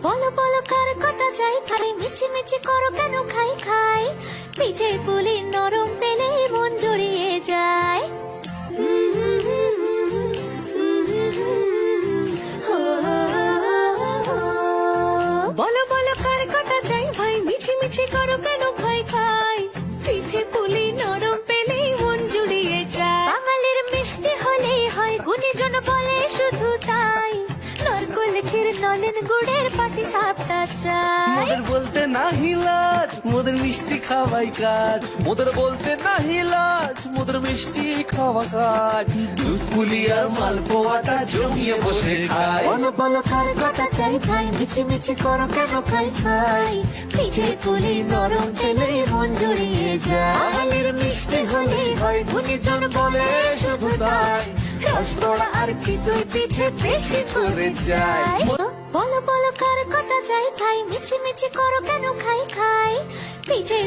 বলো বলো কার কটা চাই খাই, মিছি মিছি করো কেন খাই খাই, পিঠে পুলি নরম পেলে মন জড়িয়ে যায়। বলো বলো কার কটা চাই ভাই, মিছি মিছি করো কেন খাই খাই, পিঠে পুলি নরম পেলে মন জুড়িয়ে যায়। বাঙালির মিষ্টি হলেই হয়, গুণীজন বলে শুধু তাই, নরকোল ক্ষীর নলেন গুড়ের পাটি সাপটা চাই। মোদের বলতে নাহি লাজ, মোদের মিষ্টি খাওয়াই কাজ। মোদের বলতে নাহি লাজ, মোদের মিষ্টি খাওয়া কাজ। দুধ পুলি আর মালপোয়াটা জমিয়ে বসে খায়। বলো বলো কার কটা চাই ভাই, মিছি মিছি করো কেন খাই খাই, পিঠে পুলি নরম পেলে মন জড়িয়ে যায়। বাঙালির মিষ্টি হলেই হয়, গুণীজন বলে শুধু তাই, রসগোল্লা আর চিতই পিঠে বেশি করে যায়। বলো বলো কার কটা চাই খাই, মিছি মিছি করো কেন খাই খাই, পিঠে